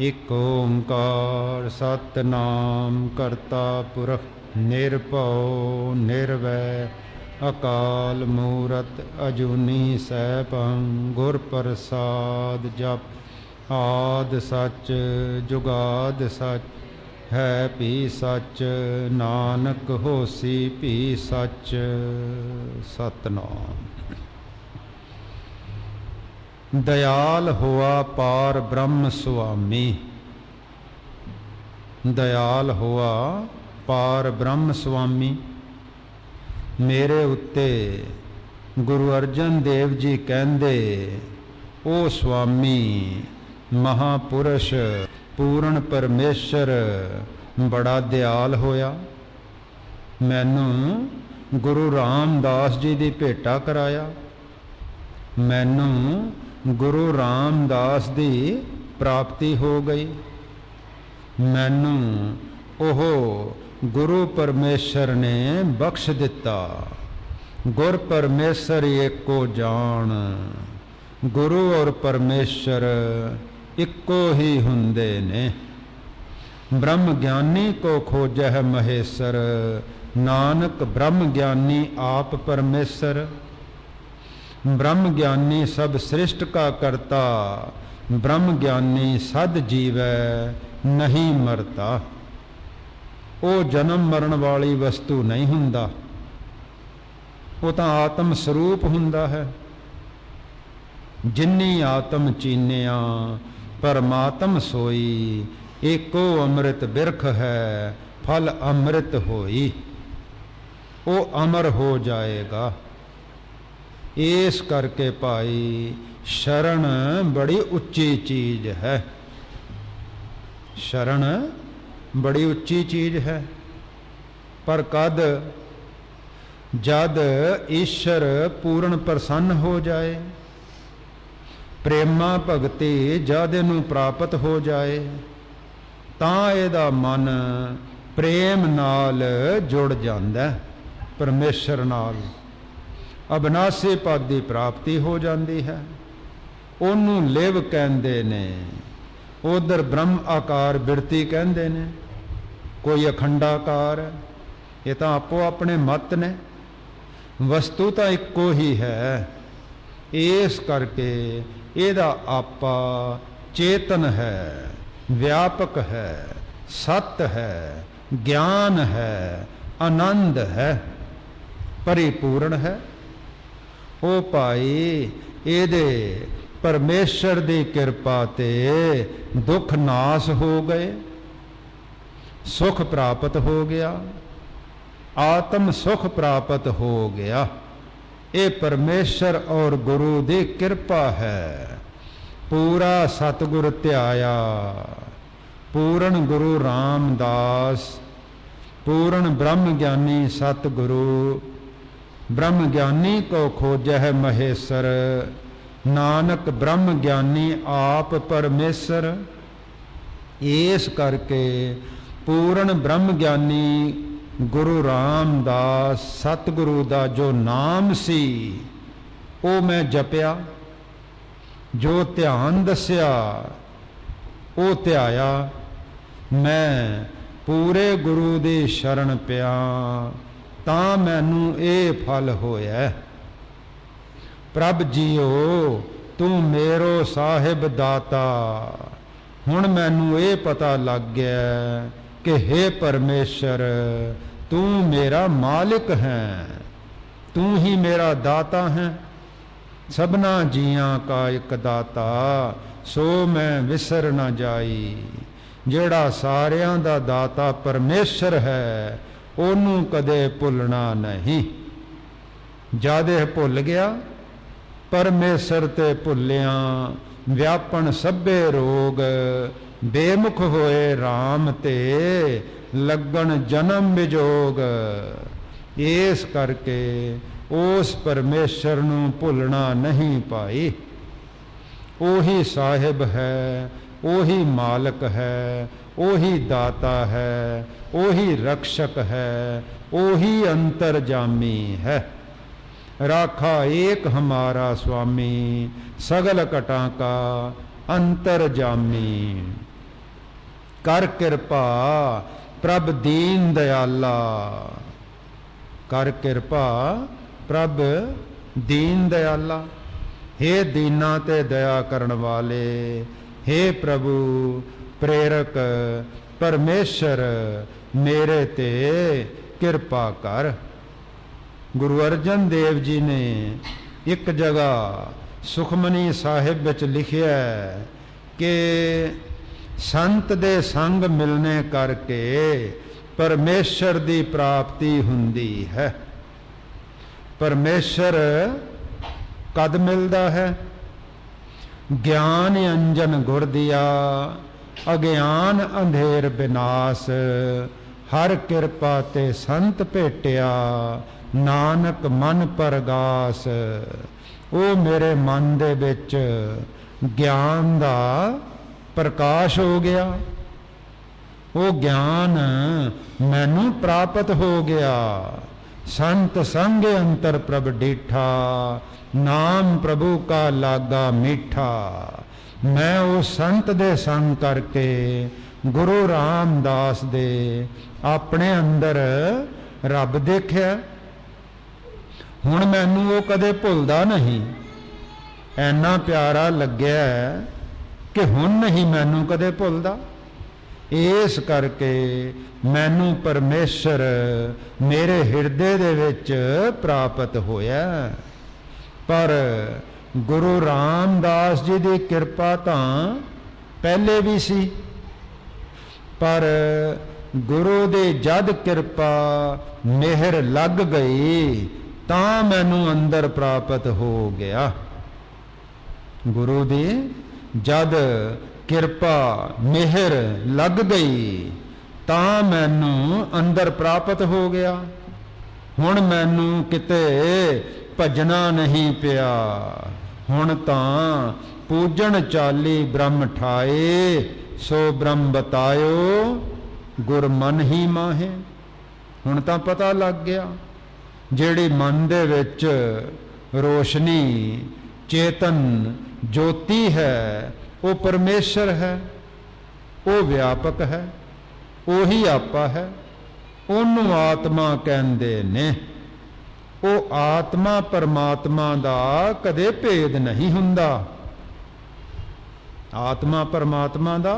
ਇਕ ਓੰਕਾਰ ਸਤਿਨਾਮ ਕਰਤਾ ਪੁਰਖ ਨਿਰਭਉ ਨਿਰਵੈਰ ਅਕਾਲ ਮੂਰਤ ਅਜੂਨੀ ਸੈਭੰ ਗੁਰ ਪ੍ਰਸਾਦ ਜਪ ਆਦਿ ਸੱਚ ਜੁਗਾਦਿ ਸੱਚ ਹੈ ਭੀ ਸੱਚ ਨਾਨਕ ਹੋਸੀ ਭੀ ਸੱਚ। ਸਤਿਨਾਮ। दयाल हुआ पार ब्रह्म स्वामी। दयाल हुआ पार ब्रह्म स्वामी। मेरे उत्ते गुरु अर्जन देव जी कहंदे, ओ स्वामी महापुरुष पूर्ण परमेश्वर बड़ा दयाल होया। मैनू गुरु रामदास जी की भेटा कराया। मैनू गुरु रामदास दी प्राप्ति हो गई। मैनू ओह गुरु परमेश्वर ने बख्श दिता। गुर परमेश्वर एको जान। गुरु और परमेश्वर इको ही हुंदे ने। ब्रह्म ज्ञानी को खोजह महेश्वर। नानक ब्रह्म ज्ञानी आप परमेश्वर। ब्रह्म ज्ञानी सब सृष्ट का करता। ब्रह्म ज्ञानी सद जीवै नहीं मरता। वो जन्म मरण वाली वस्तु नहीं हुंदा, वो तो आत्म स्वरूप हुंदा है। जिन्नी आत्म चीनिया परमात्म सोई। एको अमृत बिरख है फल अमृत होई। वो अमर हो जाएगा। इस करके भाई शरण बड़ी उच्ची चीज है। शरण बड़ी उच्ची चीज है। पर कद जद ईश्वर पूर्ण प्रसन्न हो जाए, प्रेमा भगति जद इनू प्राप्त हो जाए, तां इहदा मन प्रेम नाल जुड़ जांदा परमेश्वर नाल। अविनाशी पद की प्राप्ति हो जाती है। ओनू लिव कहते ने, उधर ब्रह्म आकार बिरती कहते ने, कोई अखंडाकार। ये तो आपो अपने मत ने। वस्तु तो इको ही है। इस करके ਇਹਦਾ आपा चेतन है, व्यापक है, सत्य है, ज्ञान है, आनंद है, परिपूर्ण है। ओ भाई ਇਹਦੇ परमेश्वर की कृपा ते दुख नाश हो गए, सुख प्राप्त हो गया, आत्म सुख प्राप्त हो गया। ये परमेश्वर और गुरु की कृपा है। पूरा सतगुर ध्याया, पूर्ण गुरु रामदास, पूर्ण ब्रह्म ज्ञानी सतगुरु। ब्रह्म ज्ञानी को खोजह महेश्वर। नानक ब्रह्म ज्ञानी आप परमेश्वर। इस करके पूर्ण ब्रह्म ज्ञानी गुरु रामदास सतगुरु दा जो नाम सी वो मैं जपिया, जो ध्यान दसिया वो ध्याया। मैं पूरे गुरु दी शरण पिया, तां मैनू ये फल होया। प्रभ जीओ तू मेरो साहिब दाता। हुण मैनू ये पता लग गया कि हे परमेश्वर तू मेरा मालिक है, तू ही मेरा दाता है। सबना जियां का एक दाता, सो मैं विसर न जाई। जेड़ा सारियां दा दाता परमेश्वर है, ओनू कदे भुलना नहीं। जादे भुल गया परमेश्वर ते भुलिया, व्यापन सभे रोग। बेमुख होए राम ते लगन जन्म विजोग। इस करके उस परमेश्वर नू भुलना नहीं पाई। ओही साहिब है, ओही मालक है, ओही दाता है, ओही रक्षक है, ओही अंतर्जामी है। राखा एक हमारा स्वामी, सगल कटा का अंतर्जामी। कर कृपा प्रभ दीन दयाला। कर कृपा प्रभ दीन दयाला। हे दीना ते दया करन वाले, हे प्रभु प्रेरक परमेश्वर मेरे ते किरपा कर। गुरु अर्जन देव जी ने एक जगह सुखमनी साहिब विच लिखिया कि संत दे संग मिलने करके परमेश्वर दी प्राप्ति हुंदी है। परमेश्वर कद मिलदा है? ज्ञान अंजन गुर दिया, अज्ञान अंधेर विनाश। हर कृपा ते संत भेटिया, नानक मन परगास। ओ मेरे मन दे विच ज्ञान दा प्रकाश हो गया, वो ज्ञान मैनू प्राप्त हो गया। संत संग अंतर प्रभ डिठा, नाम प्रभु का लागा मीठा। मैं उस संत दे संग करके गुरु रामदास दे अपने अंदर रब देखिया। हुण मैनू वो कदे भुलदा नहीं, ऐना प्यारा लग्या कि हुण नहीं मैनू कदे भुलदा। इस करके मैनू परमेश्वर मेरे हिरदे दे विच प्राप्त होया। पर गुरु रामदास जी की कृपा तां पहले भी सी, पर गुरु दी जद कृपा मेहर लग गई तां मैनू अंदर प्राप्त हो गया। गुरु दी जद किरपा मेहर लग गई तां मैनू अंदर प्राप्त हो गया। हुण मैनू किते भजना नहीं पिया, हुण तां पूजन चाली ब्रह्म ठाए। सो ब्रह्म बतायो गुर मन ही माहे। हुण तां पता लग गया जेड़ी मन दे विच रोशनी चेतन ज्योति है वो परमेश्वर है, वो व्यापक है, वही आपा है। उन्होंने आत्मा कहते ने। वो आत्मा परमात्मा दा कदे भेद नहीं हुंदा। आत्मा परमात्मा दा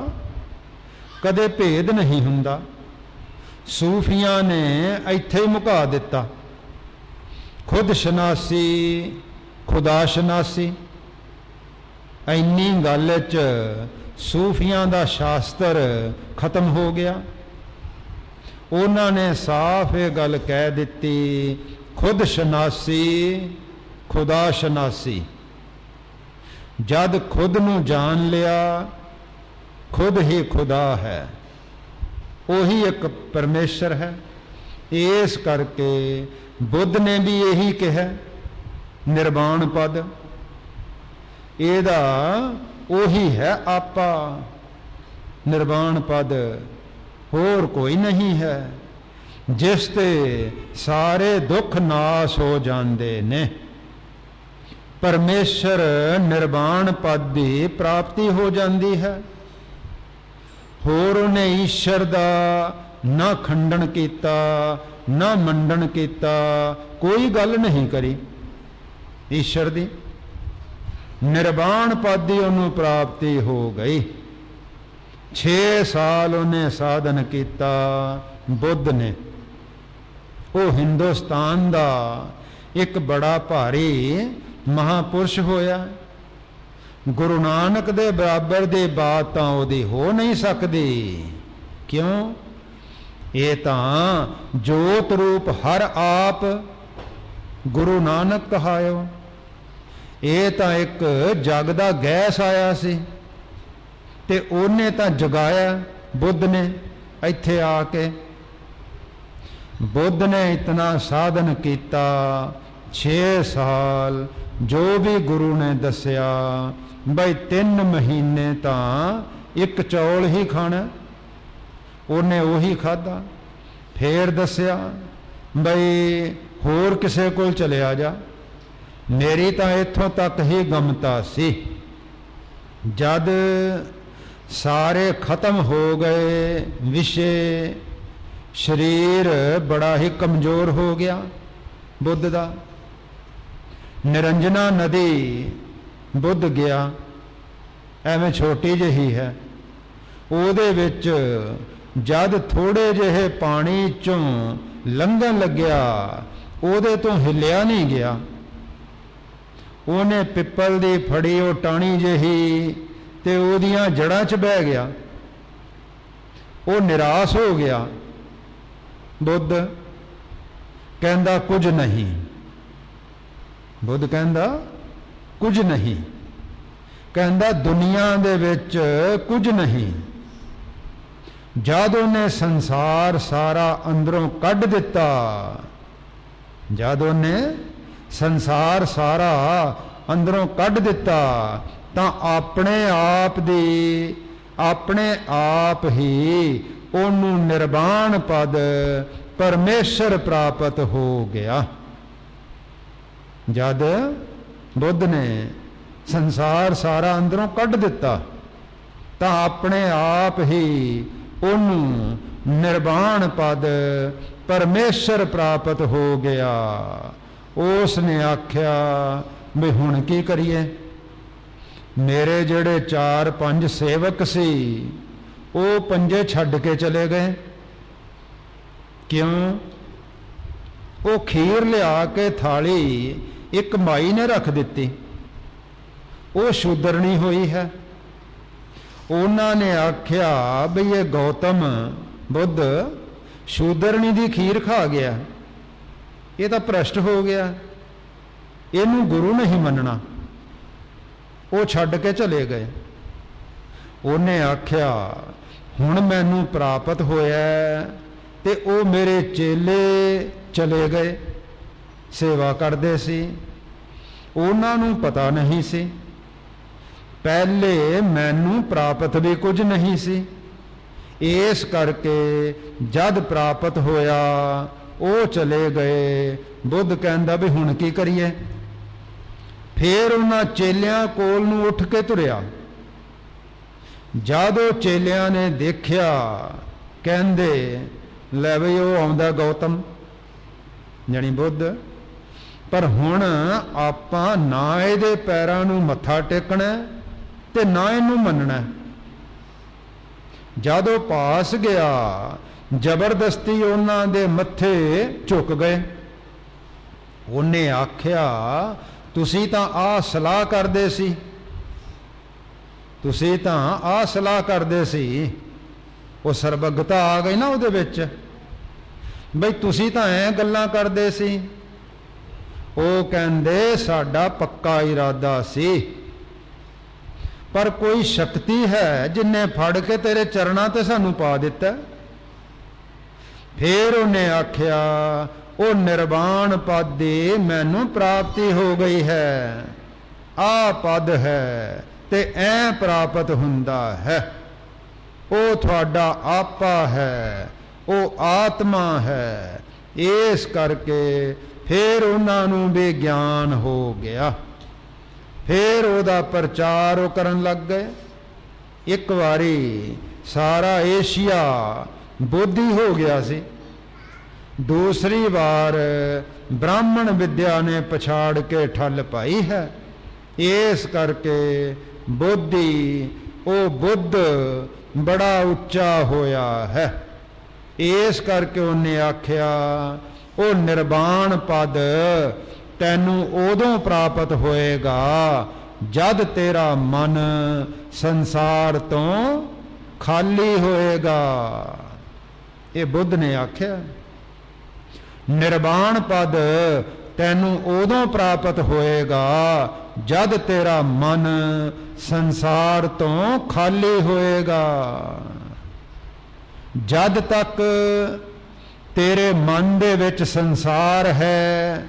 कदे भेद नहीं हुंदा। सूफियां ने इत्थे मुका दिता, खुद शनासी खुदा शनासी। इन्नी गल च सूफियां दा शास्त्र खत्म हो गया। उन्होंने साफ ये गल कह दी, खुद शनासी खुदा शनासी। जद खुद नू जान लिया, खुद ही खुदा है, वही एक परमेश्वर है। इस करके बुद्ध ने भी यही कहा, निर्वाण पद एदा वही है आपा। निर्वाण पद होर कोई नहीं है, जिस ते सारे दुख नाश हो जाते ने। परमेश्वर निर्वाण पद की प्राप्ति हो जाती है। होर उन्हें ईश्वर का ना खंडन किया ना मंडन किया, कोई गल नहीं करी ईश्वर की। निर्वाण पद की उन्होंने प्राप्ति हो गई। 6 साल उन्हें साधन किया बुद्ध ने। वो हिंदुस्तान का एक बड़ा भारी महापुरुष होया। गुरु नानक दे बराबर दी बात तां ओदी हो नहीं सकती। क्यों? ये तां जोत रूप हर आप गुरु नानक कहायो। ये तां एक जग दा गैस आया सी ते ओने तां जगाया बुद्ध ने इत्थे आके। बुद्ध ने इतना साधन किया, 6 साल जो भी गुरु ने दसिया बई 3 महीने तां एक चौल ही खाना, उन्हें वही खाधा। फिर दसिया बई होर किसे कोल चलिया जा, मेरी तां इत्थों तक ही गमता सी। जद सारे खत्म हो गए विषय, शरीर बड़ा ही कमजोर हो गया बुद्ध का। निरंजना नदी बुद्ध गया, एवं छोटी जही है, ਉਹਦੇ ਵਿੱਚ जद थोड़े ਜਿਹੇ पानी चों लंघन लग्या ਉਹਦੇ ਤੋਂ ਹਿੱਲਿਆ नहीं गया। ਉਹਨੇ ਪਿੱਪਲ ਦੀ ਫੜੀ ਉਹ ਟਾਣੀ ਜਿਹੀ ਤੇ ਉਹਦੀਆਂ ਜੜ੍ਹਾਂ 'ਚ ਬਹਿ ਗਿਆ। ਉਹ ਨਿਰਾਸ਼ ਹੋ ਗਿਆ। बुद्ध कहता कुछ नहीं, बुद्ध कहता कुछ नहीं, कहता दुनिया दे विच कुछ नहीं। जद उन्हें संसार सारा अंदरों कढ़ दिता, जद उन्हें संसार सारा अंदरों कढ़ दिता तां अपने आप ही ਉਹਨੂੰ ਨਿਰਵਾਣ ਪਦ ਪਰਮੇਸ਼ਰ ਪ੍ਰਾਪਤ ਹੋ ਗਿਆ। ਜਦ ਬੁੱਧ ਨੇ ਸੰਸਾਰ ਸਾਰਾ ਅੰਦਰੋਂ ਕੱਢ ਦਿੱਤਾ ਤਾਂ ਆਪਣੇ ਆਪ ਹੀ ਉਹਨੂੰ ਨਿਰਵਾਣ ਪਦ ਪਰਮੇਸ਼ਰ ਪ੍ਰਾਪਤ ਹੋ ਗਿਆ। ਉਸ ਨੇ ਆਖਿਆ ਵੀ ਹੁਣ ਕੀ ਕਰੀਏ, ਮੇਰੇ ਜਿਹੜੇ 4-5 ਸੇਵਕ ਸੀ ਉਹ ਪੰਜੇ ਛੱਡ ਕੇ ਚਲੇ ਗਏ। ਕਿਉਂ? ਉਹ ਖੀਰ ਲਿਆ ਕੇ ਥਾਲੀ ਇੱਕ ਮਾਈ ਨੇ ਰੱਖ ਦਿੱਤੀ, ਉਹ ਸ਼ੂਦਰਣੀ ਹੋਈ ਹੈ। ਉਹਨਾਂ ਨੇ ਆਖਿਆ ਬਈ ਇਹ ਗੌਤਮ ਬੁੱਧ ਸ਼ੂਦਰਣੀ ਦੀ ਖੀਰ ਖਾ ਗਿਆ, ਇਹ ਤਾਂ ਭ੍ਰਸ਼ਟ ਹੋ ਗਿਆ, ਇਹਨੂੰ ਗੁਰੂ ਨਹੀਂ ਮੰਨਣਾ। ਉਹ ਛੱਡ ਕੇ ਚਲੇ ਗਏ। ਉਹਨੇ ਆਖਿਆ ਹੁਣ ਮੈਨੂੰ ਪ੍ਰਾਪਤ ਹੋਇਆ ਤੇ ਉਹ ਮੇਰੇ ਚੇਲੇ ਚਲੇ ਗਏ, ਸੇਵਾ ਕਰਦੇ ਸੀ, ਉਹਨਾਂ ਨੂੰ ਪਤਾ ਨਹੀਂ ਸੀ। ਪਹਿਲੇ ਮੈਨੂੰ ਪ੍ਰਾਪਤ ਵੀ ਕੁਝ ਨਹੀਂ ਸੀ, ਇਸ ਕਰਕੇ ਜਦ ਪ੍ਰਾਪਤ ਹੋਇਆ ਉਹ ਚਲੇ ਗਏ। ਬੁੱਧ ਕਹਿੰਦਾ ਵੀ ਹੁਣ ਕੀ ਕਰੀਏ। ਫੇਰ ਉਹਨਾਂ ਚੇਲਿਆਂ ਕੋਲ ਨੂੰ ਉੱਠ ਕੇ ਤੁਰਿਆ। ਜਦ ਉਹ ਚੇਲਿਆਂ ਨੇ ਦੇਖਿਆ, ਕਹਿੰਦੇ ਲੈ ਬਈ ਉਹ ਆਉਂਦਾ ਗੌਤਮ ਜਾਣੀ ਬੁੱਧ, ਪਰ ਹੁਣ ਆਪਾਂ ਨਾ ਇਹਦੇ ਪੈਰਾਂ ਨੂੰ ਮੱਥਾ ਟੇਕਣਾ ਤੇ ਨਾ ਇਹਨੂੰ ਮੰਨਣਾ। ਜਦ ਉਹ ਪਾਸ ਗਿਆ ਜ਼ਬਰਦਸਤੀ ਉਹਨਾਂ ਦੇ ਮੱਥੇ ਝੁਕ ਗਏ। ਉਹਨੇ ਆਖਿਆ ਤੁਸੀਂ ਤਾਂ ਆਹ ਸਲਾਹ ਕਰਦੇ ਸੀ, ਤੁਸੀਂ ਤਾਂ ਆਹ ਸਲਾਹ ਕਰਦੇ ਸੀ। ਉਹ ਸਰਬੱਗਤਾ ਆ ਗਈ ਨਾ ਉਹਦੇ ਵਿੱਚ, ਬਈ ਤੁਸੀਂ ਤਾਂ ਐਂ ਗੱਲਾਂ ਕਰਦੇ ਸੀ। ਉਹ ਕਹਿੰਦੇ ਸਾਡਾ ਪੱਕਾ ਇਰਾਦਾ ਸੀ, ਪਰ ਕੋਈ ਸ਼ਕਤੀ ਹੈ ਜਿਨੇ ਫੜ ਕੇ ਤੇਰੇ ਚਰਨਾਂ ਤੇ ਸਾਨੂੰ ਪਾ ਦਿੱਤਾ। ਫੇਰ ਉਹਨੇ ਆਖਿਆ ਉਹ ਨਿਰਵਾਣ ਪਦ ਦੀ ਮੈਨੂੰ ਪ੍ਰਾਪਤੀ ਹੋ ਗਈ ਹੈ, ਆਹ ਪਦ ਹੈ ਤੇ ਐ ਪ੍ਰਾਪਤ ਹੁੰਦਾ ਹੈ। ਉਹ ਤੁਹਾਡਾ ਆਪਾ ਹੈ, ਉਹ ਆਤਮਾ ਹੈ। ਇਸ ਕਰਕੇ ਫਿਰ ਉਹਨਾਂ ਨੂੰ ਵੀ ਗਿਆਨ ਹੋ ਗਿਆ। ਫਿਰ ਉਹਦਾ ਪ੍ਰਚਾਰ ਉਹ ਕਰਨ ਲੱਗ ਗਏ। ਇੱਕ ਵਾਰੀ ਸਾਰਾ ਏਸ਼ੀਆ ਬੋਧੀ ਹੋ ਗਿਆ ਸੀ, ਦੂਸਰੀ ਵਾਰ ਬ੍ਰਾਹਮਣ ਵਿਦਿਆ ਨੇ ਪਛਾੜ ਕੇ ਠੱਲ ਪਾਈ ਹੈ। ਇਸ ਕਰਕੇ ਬੋਧੀ ਉਹ ਬੁੱਧ ਬੜਾ ਉੱਚਾ ਹੋਇਆ ਹੈ। ਇਸ ਕਰਕੇ ਉਹਨੇ ਆਖਿਆ ਉਹ ਨਿਰਵਾਣ ਪਦ ਤੈਨੂੰ ਉਦੋਂ ਪ੍ਰਾਪਤ ਹੋਏਗਾ ਜਦ ਤੇਰਾ ਮਨ ਸੰਸਾਰ ਤੋਂ ਖਾਲੀ ਹੋਏਗਾ। ਇਹ ਬੁੱਧ ਨੇ ਆਖਿਆ ਨਿਰਵਾਣ ਪਦ ਤੈਨੂੰ ਉਦੋਂ ਪ੍ਰਾਪਤ ਹੋਏਗਾ ਜਦ ਤੇਰਾ ਮਨ ਸੰਸਾਰ ਤੋਂ ਖਾਲੀ ਹੋਏਗਾ। ਜਦ ਤੱਕ ਤੇਰੇ ਮਨ ਦੇ ਵਿੱਚ ਸੰਸਾਰ ਹੈ,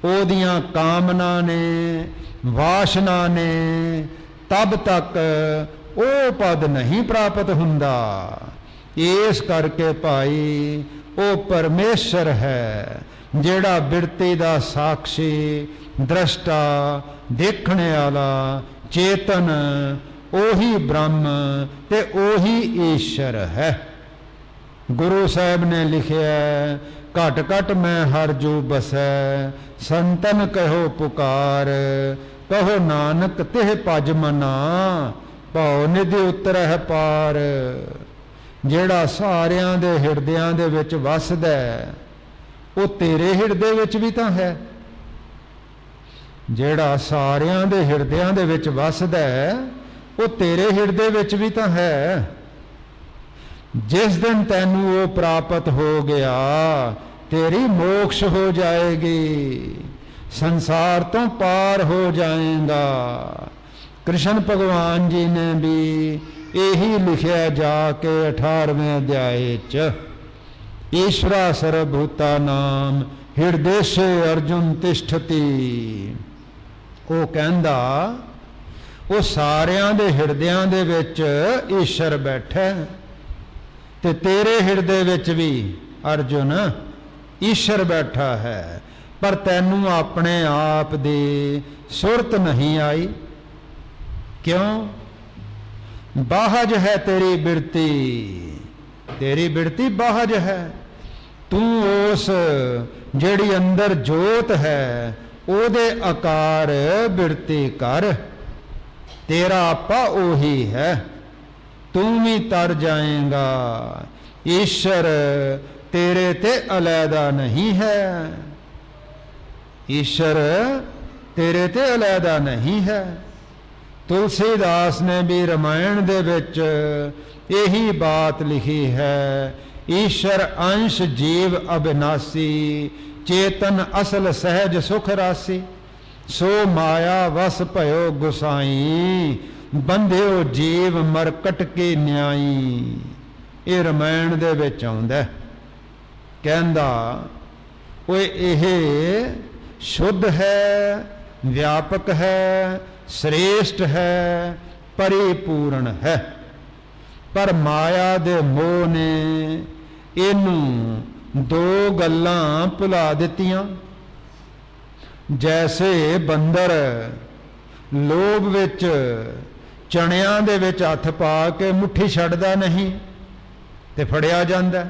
ਉਹਦੀਆਂ ਕਾਮਨਾ ਨੇ, ਵਾਸ਼ਨਾ ਨੇ, ਤਬ ਤੱਕ ਉਹ ਪਦ ਨਹੀਂ ਪ੍ਰਾਪਤ ਹੁੰਦਾ। ਇਸ ਕਰਕੇ ਭਾਈ ਉਹ ਪਰਮੇਸ਼ਰ ਹੈ ਜਿਹੜਾ ਬਿਰਤੀ ਦਾ ਸਾਖੀ, ਦ੍ਰਸ਼ਟਾ, ਦੇਖਣ ਵਾਲਾ, ਚੇਤਨ, ਉਹੀ ਬ੍ਰਹਮ ਤੇ ਉਹੀ ਈਸ਼ਰ ਹੈ। ਗੁਰੂ ਸਾਹਿਬ ਨੇ ਲਿਖਿਆ, ਘਟ ਘਟ ਮੈਂ ਹਰ ਜੋ ਬਸੈ, ਸੰਤਨ ਕਹਿਓ ਪੁਕਾਰ, ਕਹੋ ਨਾਨਕ ਤਿਹ ਭਜ ਮਨਾ, ਭਉ ਨਿਧਿ ਉਤਰਹਿ ਪਾਰ। ਜਿਹੜਾ ਸਾਰਿਆਂ ਦੇ ਹਿਰਦਿਆਂ ਦੇ ਵਿੱਚ ਵਸਦਾ, ਉਹ ਤੇਰੇ ਹਿਰਦੇ ਵਿੱਚ ਵੀ ਤਾਂ ਹੈ। ਜਿਹੜਾ ਸਾਰਿਆਂ ਦੇ ਹਿਰਦਿਆਂ ਦੇ ਵਿੱਚ ਵਸਦਾ, ਉਹ ਤੇਰੇ ਹਿਰਦੇ ਵਿੱਚ ਵੀ ਤਾਂ ਹੈ। ਜਿਸ ਦਿਨ ਤੈਨੂੰ ਉਹ ਪ੍ਰਾਪਤ ਹੋ ਗਿਆ, ਤੇਰੀ ਮੋਕਸ਼ ਹੋ ਜਾਏਗੀ, ਸੰਸਾਰ ਤੋਂ ਪਾਰ ਹੋ ਜਾਏਗਾ। ਕ੍ਰਿਸ਼ਨ ਭਗਵਾਨ ਜੀ ਨੇ ਵੀ ਇਹੀ ਲਿਖਿਆ ਜਾ ਕੇ 18ਵੇਂ ਅਧਿਆਏ 'ਚ, ਈਸ਼ਵਰਾ ਸਰਬਭੂਤਾ ਨਾਮ ਹਿਰਦੇਸ਼ੇ ਅਰਜੁਨ ਤਿਸ਼ਠਤੀ। ਉਹ ਕਹਿੰਦਾ, ਉਹ ਸਾਰਿਆਂ ਦੇ ਹਿਰਦਿਆਂ ਦੇ ਵਿੱਚ ਈਸ਼ਰ ਬੈਠਾ, ਤੇ ਤੇਰੇ ਹਿਰਦੇ ਵਿੱਚ ਵੀ ਅਰਜੁਨ ਈਸ਼ਰ ਬੈਠਾ ਹੈ। ਪਰ ਤੈਨੂੰ ਆਪਣੇ ਆਪ ਦੀ ਸੁਰਤ ਨਹੀਂ ਆਈ। ਕਿਉਂ? ਬਾਹਜ ਹੈ ਤੇਰੀ ਬਿਰਤੀ, ਤੇਰੀ ਬਿਰਤੀ ਬਾਹਜ ਹੈ। ਤੂੰ ਉਸ ਜਿਹੜੀ ਅੰਦਰ ਜੋਤ ਹੈ ਉਹਦੇ ਆਕਾਰ ਬਿਰਤੀ ਕਰ। ਤੇਰਾ ਆਪਾ ਉਹੀ ਹੈ, ਤੂੰ ਵੀ ਤਰ ਜਾਏਗਾ। ਈਸ਼ਰ ਤੇਰੇ ਤੇ ਅਲੈਦਾ ਨਹੀਂ ਹੈ, ਈਸ਼ਰ ਤੇਰੇ ਤੇ ਅਲੈਦਾ ਨਹੀਂ ਹੈ। ਤੁਲਸੀਦਾਸ ਨੇ ਵੀ ਰਮਾਇਣ ਦੇ ਵਿੱਚ ਇਹੀ ਬਾਤ ਲਿਖੀ ਹੈ, ਈਸ਼ਰ ਅੰਸ਼ ਜੀਵ ਅਬਿਨਾਸੀ, ਚੇਤਨ ਅਸਲ ਸਹਿਜ ਸੁਖ ਰਾਸੀ। ਸੋ ਮਾਇਆ ਵਸ ਭਇਓ ਗੁਸਾਈ, ਬੰਧਿਓ ਜੀਵ ਮਰਕਟ ਕੇ ਨਿਆਈ। ਇਹ ਰਮਾਇਣ ਦੇ ਵਿੱਚ ਆਉਂਦਾ। ਕਹਿੰਦਾ, ਓਏ ਇਹ ਸ਼ੁੱਧ ਹੈ, ਵਿਆਪਕ ਹੈ, ਸ੍ਰੇਸ਼ਟ ਹੈ, ਪਰਿਪੂਰਨ ਹੈ। ਪਰ ਮਾਇਆ ਦੇ ਮੋਹ ਨੇ ਇਹਨੂੰ ਦੋ ਗੱਲਾਂ ਭੁਲਾ ਦਿੱਤੀਆਂ। ਜੈਸੇ ਬੰਦਰ ਲੋਭ ਵਿੱਚ ਚਣਿਆਂ ਦੇ ਵਿੱਚ ਹੱਥ ਪਾ ਕੇ ਮੁੱਠੀ ਛੱਡਦਾ ਨਹੀਂ ਤੇ ਫੜਿਆ ਜਾਂਦਾ,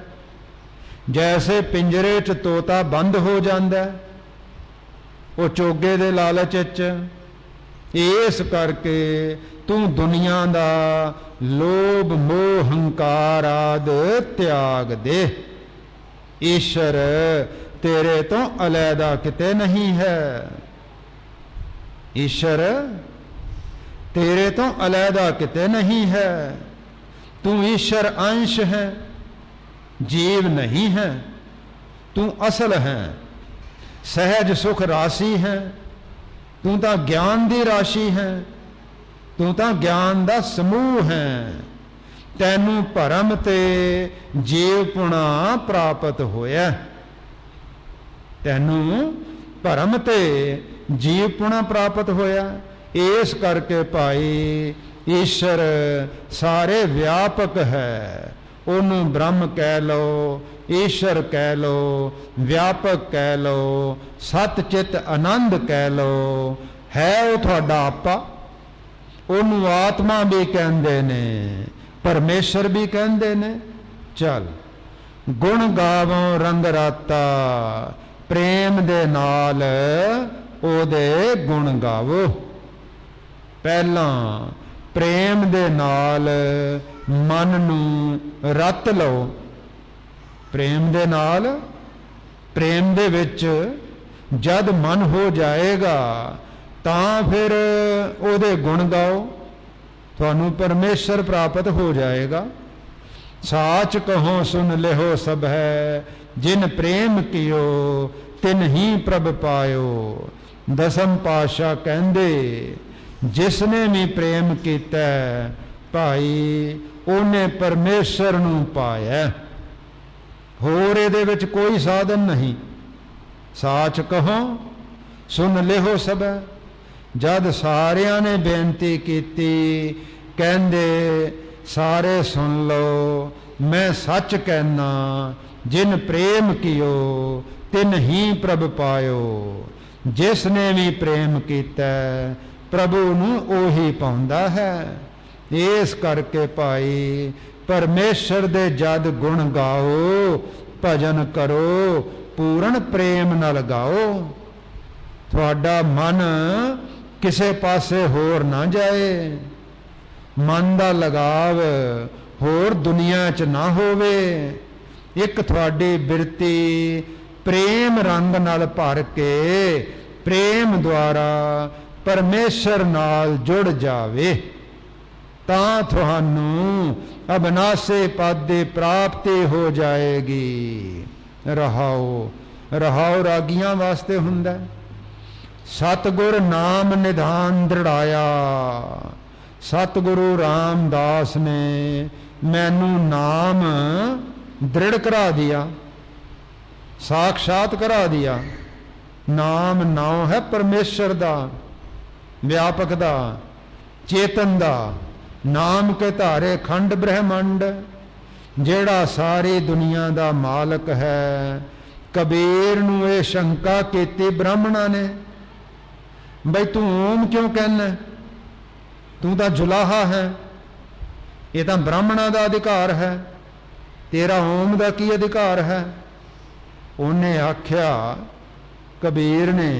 ਜੈਸੇ ਪਿੰਜਰੇ 'ਚ ਤੋਤਾ ਬੰਦ ਹੋ ਜਾਂਦਾ ਉਹ ਚੋਗੇ ਦੇ ਲਾਲਚ 'ਚ। ਇਸ ਕਰਕੇ ਤੂੰ ਦੁਨੀਆ ਦਾ ਲੋਭ ਮੋਹ ਹੰਕਾਰ ਆਦਿ ਤਿਆਗ ਦੇ। ਈਸ਼ਰ ਤੇਰੇ ਤੋਂ ਅਲੈਦਾ ਕਿਤੇ ਨਹੀਂ ਹੈ, ਈਸ਼ਰ ਤੇਰੇ ਤੋਂ ਅਲੈਦਾ ਕਿਤੇ ਨਹੀਂ ਹੈ। ਤੂੰ ਈਸ਼ਰ ਅੰਸ਼ ਹੈ, ਜੀਵ ਨਹੀਂ ਹੈ। ਤੂੰ ਅਸਲ ਹੈ, ਸਹਿਜ ਸੁਖ ਰਾਸ਼ੀ ਹੈ। ਤੂੰ ਤਾਂ ਗਿਆਨ ਦੀ ਰਾਸ਼ੀ ਹੈ, ਤੂੰ ਤਾਂ ਗਿਆਨ ਦਾ ਸਮੂਹ ਹੈ। ਤੈਨੂੰ ਭਰਮ ਤੇ ਜੀਵਪੁਣਾ ਪ੍ਰਾਪਤ ਹੋਇਆ, ਤੈਨੂੰ ਭਰਮ ਤੇ ਜੀਵਪੁਣਾ ਪ੍ਰਾਪਤ ਹੋਇਆ। ਇਸ ਕਰਕੇ ਭਾਈ ਈਸ਼ਰ ਸਾਰੇ ਵਿਆਪਕ ਹੈ। ਉਹਨੂੰ ਬ੍ਰਹਮ ਕਹਿ ਲਓ, ਈਸ਼ਰ ਕਹਿ ਲਓ, ਵਿਆਪਕ ਕਹਿ ਲਓ, ਸਤ ਚਿਤ ਆਨੰਦ ਕਹਿ ਲਓ, ਹੈ ਉਹ ਤੁਹਾਡਾ ਆਪਾ। ਉਹਨੂੰ ਆਤਮਾ ਵੀ ਕਹਿੰਦੇ ਨੇ, ਪਰਮੇਸ਼ਰ ਵੀ ਕਹਿੰਦੇ ਨੇ। ਚੱਲ ਗੁਣ ਗਾਵੋਂ ਰੰਗ ਰਾਤਾ, ਪ੍ਰੇਮ ਦੇ ਨਾਲ ਉਹਦੇ ਗੁਣ ਗਾਵੋ। ਪਹਿਲਾਂ ਪ੍ਰੇਮ ਦੇ ਨਾਲ ਮਨ ਨੂੰ ਰੱਤ ਲਓ। ਪ੍ਰੇਮ ਦੇ ਨਾਲ, ਪ੍ਰੇਮ ਦੇ ਵਿੱਚ ਜਦ ਮਨ ਹੋ ਜਾਏਗਾ ਤਾਂ ਫਿਰ ਉਹਦੇ ਗੁਣ ਗਾਓ, ਤੁਹਾਨੂੰ ਪਰਮੇਸ਼ਰ ਪ੍ਰਾਪਤ ਹੋ ਜਾਏਗਾ। ਸਾਚ ਕਹੋ ਸੁਨ ਲਿਹੋ ਸਭ ਹੈ, ਜਿਨ ਪ੍ਰੇਮ ਕੀਓ ਤਿਨ ਹੀ ਪ੍ਰਭ ਪਾਇਓ। ਦਸਮ ਪਾਤਸ਼ਾਹ ਕਹਿੰਦੇ, ਜਿਸ ਨੇ ਵੀ ਪ੍ਰੇਮ ਕੀਤਾ ਭਾਈ ਉਹਨੇ ਪਰਮੇਸ਼ਰ ਨੂੰ ਪਾਇਆ। ਹੋਰ ਇਹਦੇ ਵਿੱਚ ਕੋਈ ਸਾਧਨ ਨਹੀਂ। ਸਾਚ ਕਹੋ ਸੁਨ ਲਿਹੋ ਸਭ। ਜਦ ਸਾਰਿਆਂ ਨੇ ਬੇਨਤੀ ਕੀਤੀ, ਕਹਿੰਦੇ ਸਾਰੇ ਸੁਣ ਲਓ, ਮੈਂ ਸੱਚ ਕਹਿਣਾ, ਜਿਨ ਪ੍ਰੇਮ ਕੀਓ ਤਿਨ ਹੀ ਪ੍ਰਭ ਪਾਇਓ। ਜਿਸ ਨੇ ਵੀ ਪ੍ਰੇਮ ਕੀਤਾ ਪ੍ਰਭੂ ਨੂੰ ਉਹੀ ਪਾਉਂਦਾ ਹੈ। इस करके भाई परमेश्वर दे जद गुण गाओ, भजन करो, पूर्ण प्रेम नाल गाओ। थोड़ा मन किसे पासे होर ना जाए, मन दा लगाव होर दुनिया च ना होवे। एक थोड़ी बिरती प्रेम रंग नाल भर के प्रेम द्वारा परमेश्वर नाल जुड़ जावे, तां तुहानू अबनासे पद दी प्राप्ति हो जाएगी। रहाओ, रहाओ रागियां वास्ते हुंदा। सतगुर नाम निधान दृढ़ाया। सतगुरु रामदास ने मैनू नाम दृढ़ करा दिया, साक्षात करा दिया। नाम नाम है परमेश्वर दा, व्यापक दा, चेतन दा। नाम के धारे खंड ब्रह्मंड, जेड़ा सारी दुनिया दा मालक है। कबीर नू ये शंका कीती ब्राह्मणा ने, बई तू ओम क्यों कहना, तू तो जुलाहा है, ये तो ब्राह्मणा का अधिकार है, तेरा ओम का की अधिकार है। उन्हें आख्या कबीर ने,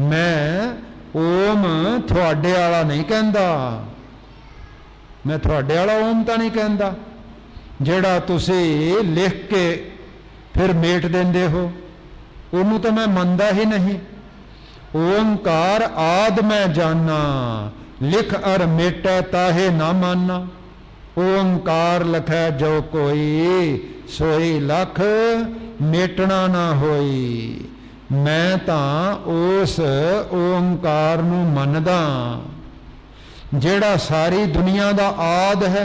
मैं ओम थोड़े वाला नहीं कहता, मैं थोड़े वाला ओम तो नहीं कहता जेड़ा तुसी लिख के फिर मेट देंदे हो, उन्होंने तो मैं मनदा ही नहीं। ओंकार आद मैं जाना, लिख अर मेटै ताहे ना माना। ओंकार लखै जो कोई, सोई लख मेटना ना होई। मैं तां उस ओंकार नू मनदा जेड़ा सारी दुनिया दा आद है,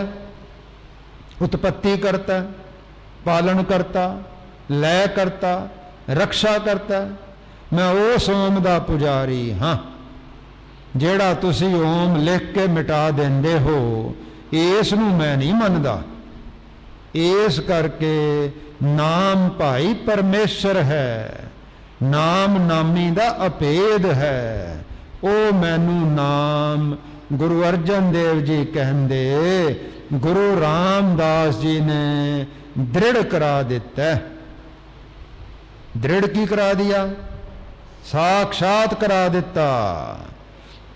उत्पत्ति करता, पालन करता, लय करता, रक्षा करता। मैं उस ओम दा पुजारी हाँ, जेड़ा तुसी ओम लिख के मिटा देंदे हो, इस नू मैं नहीं मनदा। इस करके नाम भाई परमेश्वर है, नाम नामी दा अभेद है। ओ मैनू नाम गुरु अर्जन देव जी कहंदे, गुरु रामदास जी ने दृढ़ करा दिता। दृढ़ की करा दिया, साक्षात करा दिता।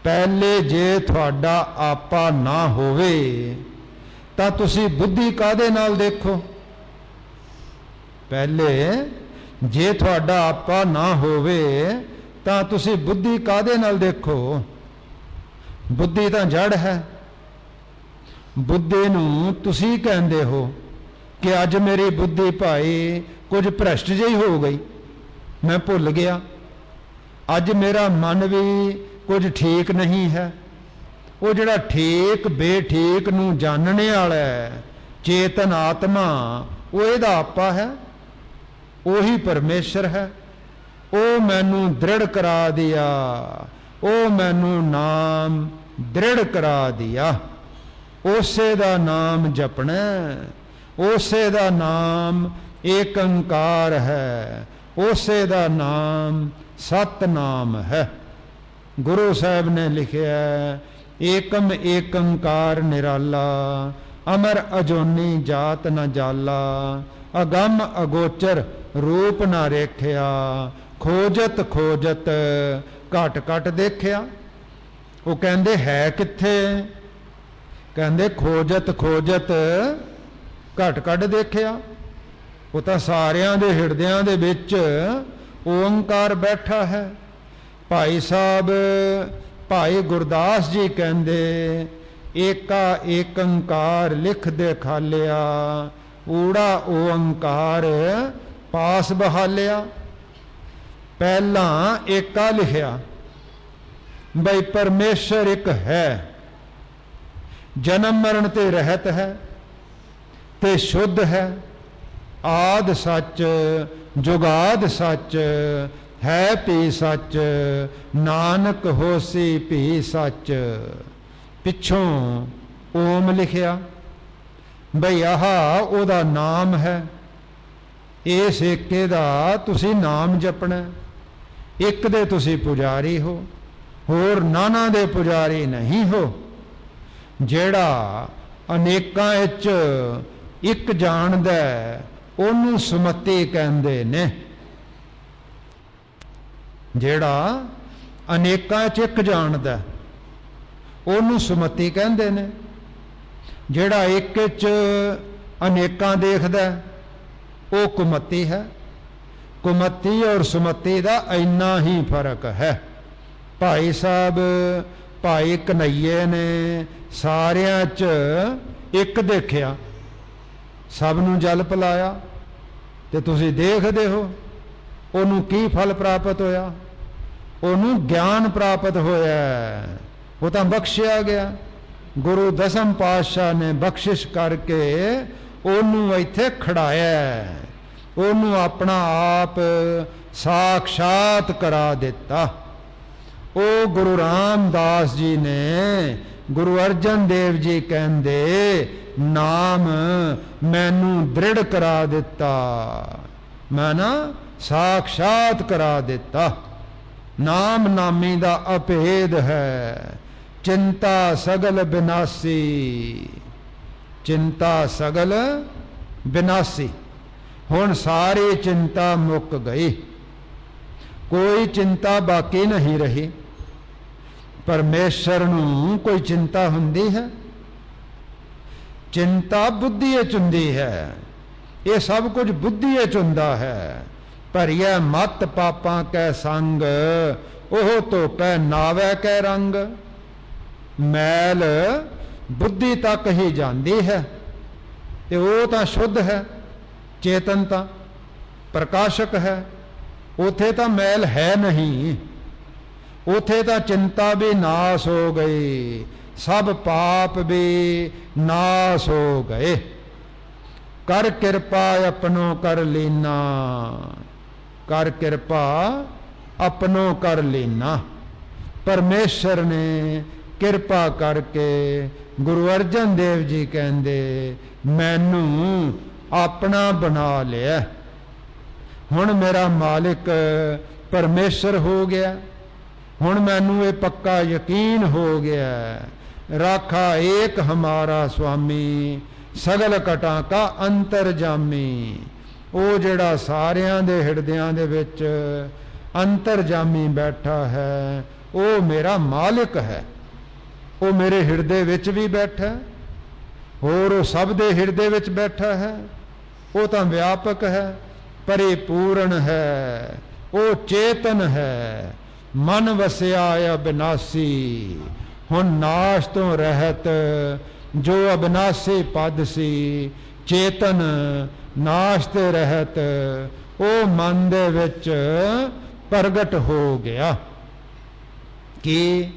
पहले जे थोड़ा आपा ना होवे तां तुसी बुद्धि कादे नाल देखो। पहले जे थोड़ा आपा ना होवे तां तुसी बुद्धि कादे नाल देखो। बुद्धि तां जड़ है। बुद्धि नूं तुसी कहंदे हो कि अज मेरी बुद्धि भाई कुछ भ्रष्ट जी हो गई, मैं भुल गया, अज मेरा मन भी कुछ ठीक नहीं है। वो जिहड़ा ठीक बेठीक नूं जानने वाला है, चेतन आत्मा, वो इहदा आपा है, वही परमेश्वर है। ओ मैनू दृढ़ करा दिया, ओ मैनू नाम दृढ़ करा दिया। उसे दा नाम जपना, उसे दा नाम एक अंकार है, उसे दा नाम सतनाम है। गुरु साहब ने लिखा, एकम एकंकार निराला, अमर अजोनी जात न जाला, अगम अगोचर रूप न रेखिया, खोजत खोजत घट घट देखिया। वो कहंदे है किथे, कहंदे खोजत खोजत घट घट देखिया। वो तो सारियां दे हिरदियां दे विच ओंकार बैठा है। भाई साहब भाई गुरदास जी कहंदे, एका एकंकार लिख दे खालिया, ऊड़ा ओंकार पास बहालिया। पहला एका लिखिया, बई परमेश्वर एक है, जन्म मरण ते रहत है, ते शुद्ध है, आद सच जुगाद सच, है भी सच, नानक होसी भी सच। पिछों ओम लिखिया, बई आह ओदा नाम है। इस एके दा तुसी नाम जपना, एक दे तुसी पुजारी हो, होर नाना दे पुजारी नहीं हो। ਜਿਹੜਾ ਅਨੇਕਾਂ ਵਿੱਚ ਇੱਕ ਜਾਣਦਾ ਉਹਨੂੰ ਸੁਮਤੀ ਕਹਿੰਦੇ ਨੇ। ਜਿਹੜਾ ਅਨੇਕਾਂ 'ਚ ਇੱਕ ਜਾਣਦਾ ਉਹਨੂੰ ਸੁਮਤੀ ਕਹਿੰਦੇ ਨੇ। ਜਿਹੜਾ ਇੱਕ 'ਚ ਅਨੇਕਾਂ ਦੇਖਦਾ ਉਹ ਕੁਮਤੀ ਹੈ। ਕੁਮਤੀ ਔਰ ਸੁਮਤੀ ਦਾ ਇੰਨਾ ਹੀ ਫਰਕ ਹੈ। ਭਾਈ ਸਾਹਿਬ ਭਾਈ ਕਨਈਏ ਨੇ ਸਾਰਿਆਂ 'ਚ ਇੱਕ ਦੇਖਿਆ, ਸਭ ਨੂੰ ਜਲ ਪਿਲਾਇਆ, ਤੇ ਤੁਸੀਂ ਦੇਖਦੇ ਹੋ ਉਹਨੂੰ ਕੀ ਫਲ ਪ੍ਰਾਪਤ ਹੋਇਆ। ਉਹਨੂੰ ਗਿਆਨ ਪ੍ਰਾਪਤ ਹੋਇਆ, ਉਹ ਤਾਂ ਬਖਸ਼ਿਆ ਗਿਆ। ਗੁਰੂ ਦਸਮ ਪਾਤਸ਼ਾਹ ਨੇ ਬਖਸ਼ਿਸ਼ ਕਰਕੇ ਉਹਨੂੰ ਇੱਥੇ ਖੜਾਇਆ, ਉਹਨੂੰ ਆਪਣਾ ਆਪ ਸਾਖਸ਼ਾਤ ਕਰਾ ਦਿੱਤਾ। ਉਹ ਗੁਰੂ ਰਾਮਦਾਸ ਜੀ ਨੇ, ਗੁਰੂ ਅਰਜਨ ਦੇਵ ਜੀ ਕਹਿੰਦੇ, ਨਾਮ ਮੈਨੂੰ ਦ੍ਰਿੜ ਕਰਾ ਦਿੱਤਾ, ਮੈਂ ਨਾ ਸਾਖਸ਼ਾਤ ਕਰਾ ਦਿੱਤਾ। ਨਾਮ ਨਾਮੀ ਦਾ ਅਭੇਦ ਹੈ। ਚਿੰਤਾ ਸਗਲ ਬਿਨਾਸੀ, ਚਿੰਤਾ ਸਗਲ ਬਿਨਾਸੀ। ਹੁਣ ਸਾਰੀ ਚਿੰਤਾ ਮੁੱਕ ਗਈ, ਕੋਈ ਚਿੰਤਾ ਬਾਕੀ ਨਹੀਂ ਰਹੀ। ਪਰਮੇਸ਼ਰ ਨੂੰ ਕੋਈ ਚਿੰਤਾ ਹੁੰਦੀ ਹੈ? ਚਿੰਤਾ ਬੁੱਧੀ ਵਿੱਚ ਹੁੰਦੀ ਹੈ। ਇਹ ਸਭ ਕੁਝ ਬੁੱਧੀ ਵਿੱਚ ਹੁੰਦਾ ਹੈ। ਭਰੀਐ ਮਤ ਪਾਪਾਂ ਕੈ ਸੰਗ, ਉਹ ਧੋਪੈ ਨਾਵੈ ਕੈ ਰੰਗ। ਮੈਲ ਬੁੱਧੀ ਤੱਕ ਹੀ ਜਾਂਦੀ ਹੈ, ਤੇ ਉਹ ਤਾਂ ਸ਼ੁੱਧ ਹੈ, ਚੇਤਨਤਾ ਪ੍ਰਕਾਸ਼ਕ ਹੈ। ਉਥੇ ਤਾਂ ਮੈਲ ਹੈ ਨਹੀਂ, ਉਥੇ ਤਾਂ ਚਿੰਤਾ ਵੀ ਨਾਸ ਹੋ ਗਈ, ਸਭ ਪਾਪ ਵੀ ਨਾਸ ਹੋ ਗਏ। ਕਰ ਕਿਰਪਾ ਆਪਣੋ ਕਰ ਲੀਨਾ, ਕਰ ਕਿਰਪਾ ਆਪਣੋ ਕਰ ਲੀਨਾ। ਪਰਮੇਸ਼ਰ ਨੇ ਕਿਰਪਾ ਕਰਕੇ, ਗੁਰੂ ਅਰਜਨ ਦੇਵ ਜੀ ਕਹਿੰਦੇ, ਮੈਨੂੰ ਆਪਣਾ ਬਣਾ ਲਿਆ। ਹੁਣ ਮੇਰਾ ਮਾਲਿਕ ਪਰਮੇਸ਼ਰ ਹੋ ਗਿਆ। ਹੁਣ ਮੈਨੂੰ ਇਹ ਪੱਕਾ ਯਕੀਨ ਹੋ ਗਿਆ, ਰਾਖਾ ਏਕ ਹਮਾਰਾ ਸੁਆਮੀ, ਸਗਲ ਘਟਾਂ ਕਾ ਅੰਤਰਜਾਮੀ। ਉਹ ਜਿਹੜਾ ਸਾਰਿਆਂ ਦੇ ਹਿਰਦਿਆਂ ਦੇ ਵਿੱਚ ਅੰਤਰਜਾਮੀ ਬੈਠਾ ਹੈ, ਉਹ ਮੇਰਾ ਮਾਲਿਕ ਹੈ। ਉਹ ਮੇਰੇ ਹਿਰਦੇ ਵਿੱਚ ਵੀ ਬੈਠਾ, ਹੋਰ ਉਹ ਸਭ ਦੇ ਹਿਰਦੇ ਵਿੱਚ ਬੈਠਾ ਹੈ। ਉਹ ਤਾਂ ਵਿਆਪਕ ਹੈ, ਪਰਿਪੂਰਨ ਹੈ, ਉਹ ਚੇਤਨ ਹੈ। ਮਨ ਵਸਿਆ ਅਬਿਨਾਸੀ। ਹੁਣ ਨਾਸ਼ ਤੋਂ ਰਹਿਤ ਜੋ ਅਬਿਨਾਸੀ ਪਦ ਸੀ, ਚੇਤਨ ਨਾਸ਼ ਤੇ ਰਹਿਤ, ਉਹ ਮਨ ਦੇ ਵਿੱਚ ਪ੍ਰਗਟ ਹੋ ਗਿਆ। ਕਿ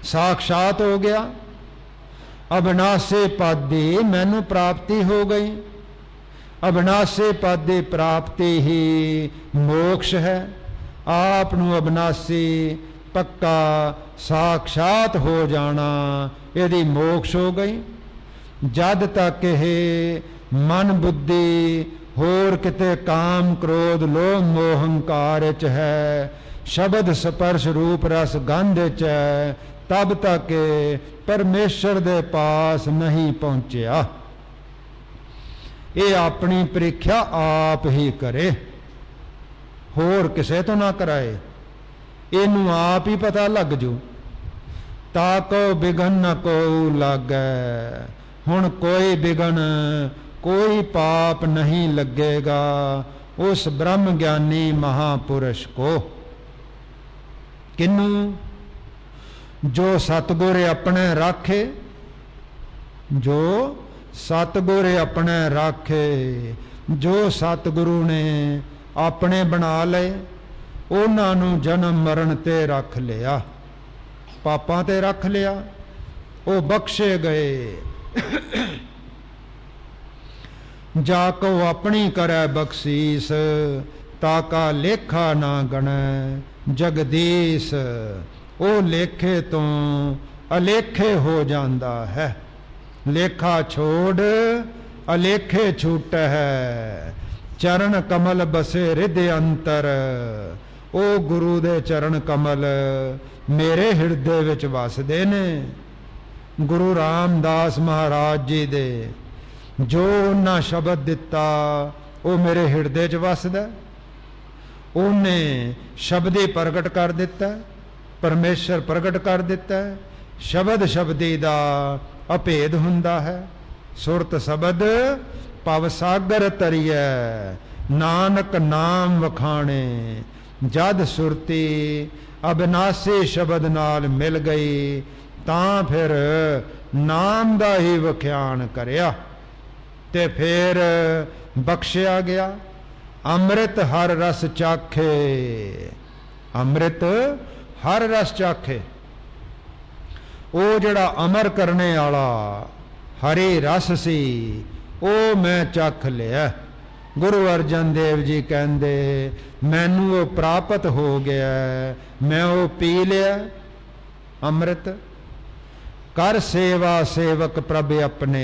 ਸਾਖਸ਼ਾਤ ਹੋ ਗਿਆ। ਅਬਿਨਾਸੀ ਪਦ ਦੀ ਮੈਨੂੰ ਪ੍ਰਾਪਤੀ ਹੋ ਗਈ। ਅਬਿਨਾਸੀ ਪਦ ਦੀ ਪ੍ਰਾਪਤੀ ਹੀ ਮੋਕਸ਼ ਹੈ। ਆਪ ਨੂੰ ਅਬਿਨਾਸੀ ਪੱਕਾ ਸਾਖਸ਼ਾਤ ਹੋ ਜਾਣਾ, ਇਹਦੀ ਮੋਕਸ਼ ਹੋ ਗਈ। ਜਦ ਤੱਕ ਇਹ ਮਨ ਬੁੱਧੀ ਹੋਰ ਕਿਤੇ ਕਾਮ ਕ੍ਰੋਧ ਲੋਭ ਮੋਹ ਹੰਕਾਰ ਚ ਹੈ, ਸ਼ਬਦ ਸਪਰਸ਼ ਰੂਪ ਰਸ ਗੰਧ ਚ ਹੈ, ਤਬ ਤੱਕ ਪਰਮੇਸ਼ਰ ਦੇ ਪਾਸ ਨਹੀਂ ਪਹੁੰਚਿਆ। ਇਹ ਆਪਣੀ ਪ੍ਰੀਖਿਆ ਆਪ ਹੀ ਕਰੇ, ਹੋਰ ਕਿਸੇ ਤੋਂ ਨਾ ਕਰਾਏ। ਇਹਨੂੰ ਆਪ ਹੀ ਪਤਾ ਲੱਗ ਜੂ। ਤਾਕੋ ਬਿਗਨ ਨ ਕੋ ਲਾਗੈ। ਹੁਣ ਕੋਈ ਬਿਗਨ, ਕੋਈ ਪਾਪ ਨਹੀਂ ਲੱਗੇਗਾ ਉਸ ਬ੍ਰਹਮ ਗਿਆਨੀ ਮਹਾਪੁਰਸ਼ ਕੋ। ਕਿਨੂੰ? ਜੋ ਸਤਿਗੁਰ ਆਪਣੇ ਰਾਖੇ, ਜੋ ਸਤਿਗੁਰ ਆਪਣੇ ਰਾਖੇ, ਜੋ ਸਤਿਗੁਰੂ ਨੇ ਆਪਣੇ ਬਣਾ ਲਏ, ਉਹਨਾਂ ਨੂੰ ਜਨਮ ਮਰਨ ਤੇ ਰੱਖ ਲਿਆ, ਪਾਪਾਂ ਤੇ ਰੱਖ ਲਿਆ, ਉਹ ਬਖਸ਼ੇ ਗਏ। ਜਾ ਕੋ ਆਪਣੀ ਕਰੈ ਬਖਸ਼ੀਸ, ਤਾਕਾ ਲੇਖਾ ਨਾ ਗਣੈ ਜਗਦੀਸ਼। ਉਹ ਲੇਖੇ ਤੋਂ ਅਲੇਖੇ ਹੋ ਜਾਂਦਾ ਹੈ। ਲੇਖਾ ਛੋੜ ਅਲੇਖੇ ਛੂਟ ਹੈ। ਚਰਨ ਕਮਲ ਬਸੇ ਹਿਰਦੇ ਅੰਤਰ। ਉਹ ਗੁਰੂ ਦੇ ਚਰਨ ਕਮਲ ਮੇਰੇ ਹਿਰਦੇ ਵਿੱਚ ਵਸਦੇ ਨੇ। गुरु रामदास महाराज जी दे जो उन्हें शब्द दिता वो मेरे हिरदे च वसदा, उन्हें शब्द ही प्रगट कर दिता, परमेश्वर प्रगट कर दिता। शब्द शब्दी दा अभेद हुंदा है। सुरत शब्द भव सागर तरिए, नानक नाम वखाणे। जद सुरती अविनाशी शब्द नाल मिल गई तां फिर नाम दा ही वख्यान करिया ते फिर बख्शिया गया। अमृत हर रस चाखे, अमृत हर रस चाखे। वो जड़ा अमर करने वाला हरे रस सी वो मैं चख लिया। गुरु अर्जन देव जी कहते मैनू वो प्राप्त हो गया, मैं वो पी लिया अमृत। कर सेवा सेवक प्रभ अपने,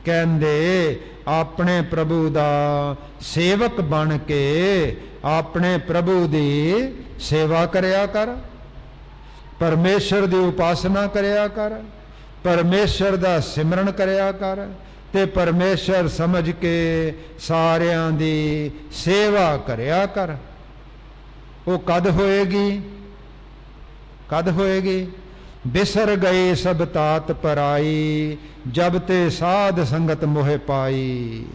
कहते अपने प्रभु दा सेवक बन के अपने प्रभु दी सेवा करया कर, परमेश्वर दी उपासना करया कर, परमेश्वर दा सिमरन करया कर ते परमेश्वर समझ के सारियां दी सेवा करया कर। वो कद होएगी, कद होएगी? बिसर गए सब तात पराई, जब ते साध संगत मोह पाई।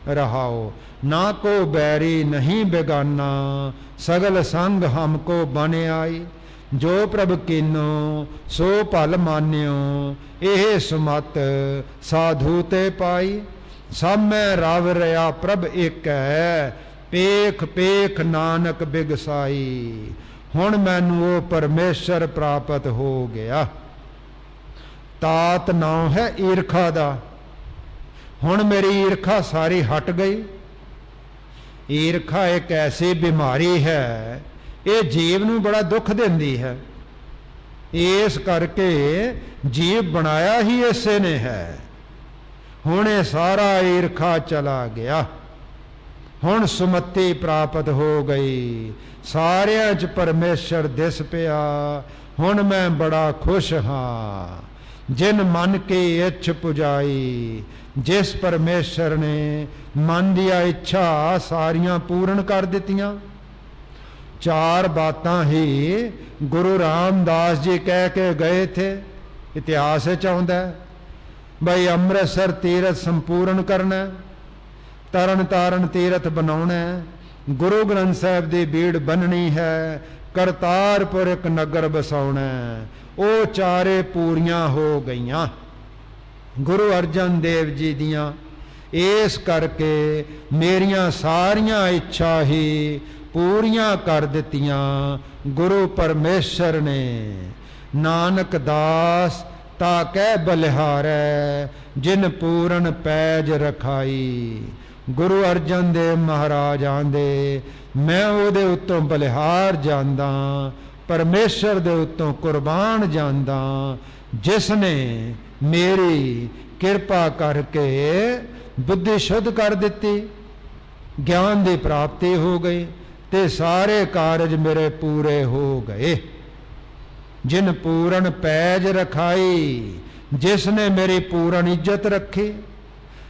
रहाओ ना को बैरी नहीं बेगाना, सगल संग हमको बन आई। जो प्रभ कीनो सो भल मान्यो, एह सुमत साधु ते पाई। सब मैं रव रहा प्रभ एक है, पेख पेख नानक बिगसाई। हुण मैनू वो परमेश्वर प्राप्त हो गया। तात नाम है ईरखा दा, हुण मेरी ईरखा सारी हट गई। ईरखा एक ऐसी बीमारी है, ये जीव नू बड़ा दुख देंदी है। इस करके जीव बनाया ही इसे ने है। हुण ये सारा ईरखा चला गया, हुण सुमति प्राप्त हो गई। सारियां च परमेश्वर दिस पिया, हुण मैं बड़ा खुश हाँ। जिन मन की इच्छ पुजाई, जिस परमेश्वर ने मन दिया इच्छा सारियां पूर्ण कर दित्तियां। चार बातां ही गुरु रामदास जी कह के गए थे। इतिहास आउंदा भाई अमृतसर तीरथ संपूर्ण करना, तरन तारण तीरथ बनाना, गुरु ग्रंथ साहिब की भीड़ बननी है, करतारपुर एक नगर बसाउना। वो चारे पूरियां हो गईयां गुरु अर्जन देव जी दियां। इस करके मेरियां सारियां इच्छा ही पूरियां कर दित्तियां गुरु परमेश्वर ने। नानक दास ताकै बलिहारै, जिन पूरन पैज रखाई। गुरु अर्जन देव महाराज आंदे मैं ਉਹਦੇ उत्तों बलिहार जांदा, परमेश्वर दे उत्तों कुर्बान जांदा, जिसने मेरी किरपा करके बुद्धि शुद्ध कर दिती, ज्ञान की प्राप्ति हो गई ते सारे कारज मेरे पूरे हो गए। जिन पूरन पैज रखाई, जिसने मेरी पूरन इज्जत रखी।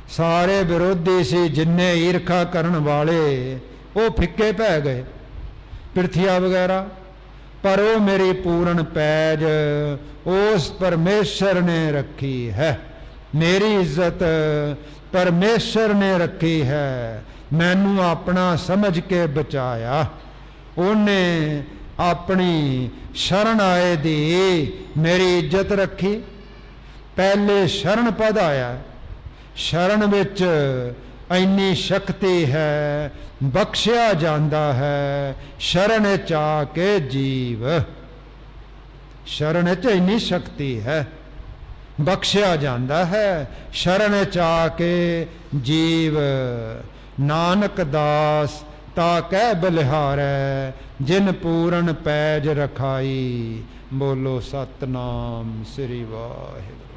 सारे विरोधी सी जिन्ने ईरखा करन वाले वो फिक्के पै गए, पृथ्विया वगैरह, पर वो मेरी पूरन पैज उस परमेश्वर ने रखी है। मेरी इज्जत परमेश्वर ने रखी है। मैनू अपना समझ के बचाया, उन्हें अपनी शरण आए दी मेरी इज्जत रखी। पहले शरण पद आया, शरण विच इन्नी शक्ति है, बख्शिया जाता है। शरण च आके जीव, शरण च इन्नी शक्ति है, बख्शिया जाता है। शरण च आके जीव। नानक दास ताकै बलिहारै, जिन पूरन पैज रखाई। बोलो सतनाम श्री वाहिगुरू।